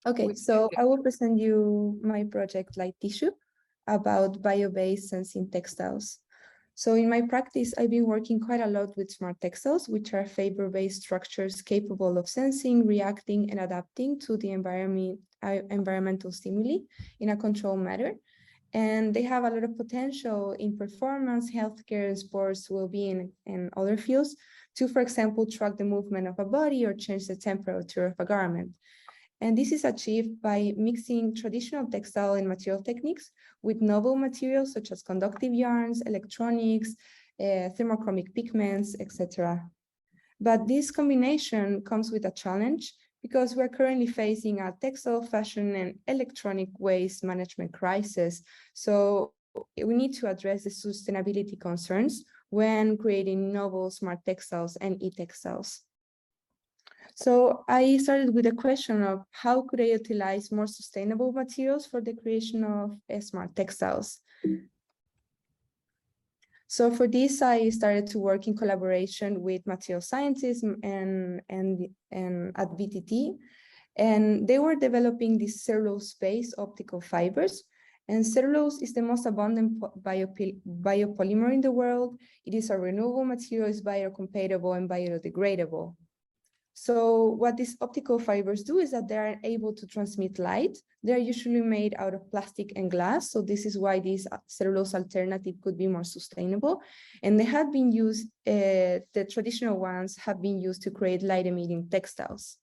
Okay, so I will present you my project Light Tissue about bio-based sensing textiles. So in my practice, I've been working quite a lot with smart textiles, which are fiber-based structures capable of sensing, reacting, and adapting to the environmental stimuli in a controlled manner. And they have a lot of potential in performance, healthcare, sports, well-being, and other fields to, for example, track the movement of a body or change the temperature of a garment. And this is achieved by mixing traditional textile and material techniques with novel materials such as conductive yarns, electronics, thermochromic pigments, etc. But this combination comes with a challenge because we're currently facing a textile, fashion, and electronic waste management crisis. So we need to address the sustainability concerns when creating novel smart textiles and e-textiles. So I started with a question of how could I utilize more sustainable materials for the creation of smart textiles? So for this, I started to work in collaboration with material scientists and at VTT, and they were developing these cellulose-based optical fibers. And cellulose is the most abundant biopolymer in the world. It is a renewable material, is biocompatible and biodegradable. So what these optical fibers do is that they are able to transmit light. They're usually made out of plastic and glass. So this is why this cellulose alternative could be more sustainable. And they have been used, the traditional ones have been used to create light emitting textiles.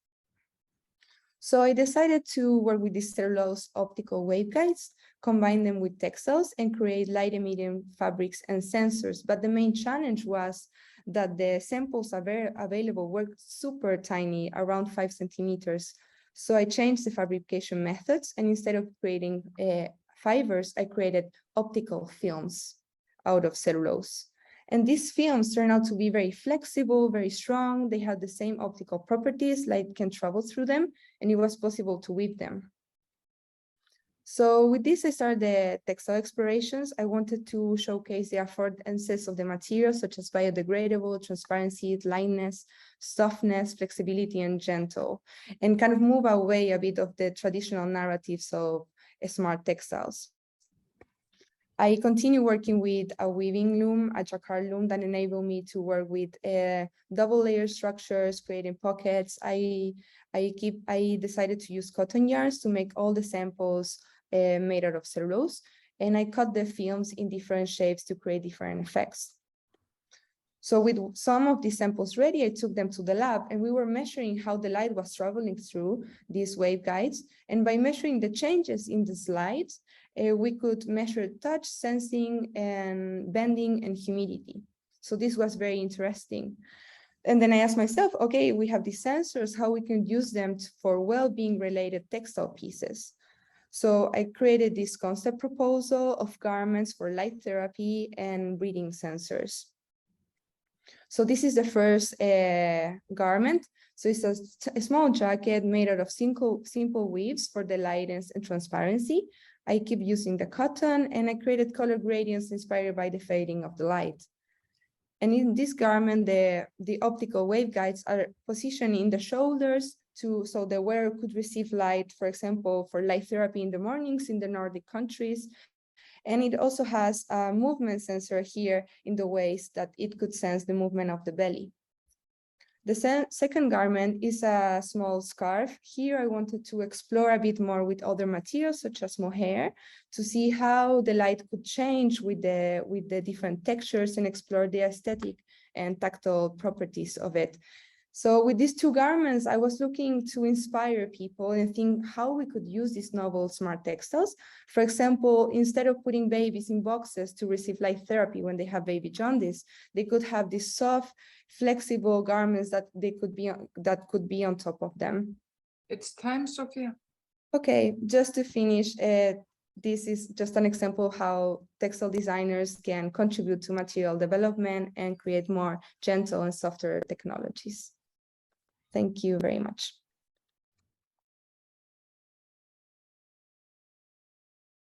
So I decided to work with these cellulose optical waveguides, combine them with textiles and create light emitting fabrics and sensors. But the main challenge was that the samples available were super tiny, around 5 centimeters. So I changed the fabrication methods, and instead of creating fibers, I created optical films out of cellulose. And these films turned out to be very flexible, very strong. They had the same optical properties, light can travel through them, and it was possible to weave them. So with this, I started the Textile Explorations. I wanted to showcase the affordances of the materials, such as biodegradable, transparency, lightness, softness, flexibility, and gentle, and kind of move away a bit of the traditional narratives of smart textiles. I continue working with a weaving loom, a Jacquard loom that enabled me to work with double layer structures, creating pockets. I decided to use cotton yarns to make all the samples made out of cellulose, and I cut the films in different shapes to create different effects. So with some of these samples ready, I took them to the lab, and we were measuring how the light was traveling through these waveguides. And by measuring the changes in the slides, we could measure touch, sensing, and bending, and humidity. So this was very interesting. And then I asked myself, okay, we have these sensors, how we can use them for well-being related textile pieces. So I created this concept proposal of garments for light therapy and breathing sensors. So this is the first garment. So it's a small jacket made out of simple weaves for the lightness and transparency. I keep using the cotton, and I created color gradients inspired by the fading of the light. And in this garment, the optical waveguides are positioned in the shoulders so the wearer could receive light, for example, for light therapy in the mornings in the Nordic countries. And it also has a movement sensor here in the waist that it could sense the movement of the belly. The second garment is a small scarf. Here I wanted to explore a bit more with other materials such as mohair to see how the light could change with the different textures and explore the aesthetic and tactile properties of it. So with these two garments, I was looking to inspire people and think how we could use these novel smart textiles. For example, instead of putting babies in boxes to receive light therapy when they have baby jaundice, they could have these soft, flexible garments that could be on top of them. It's time, Sofia. Okay, just to finish, this is just an example of how textile designers can contribute to material development and create more gentle and softer technologies. Thank you very much.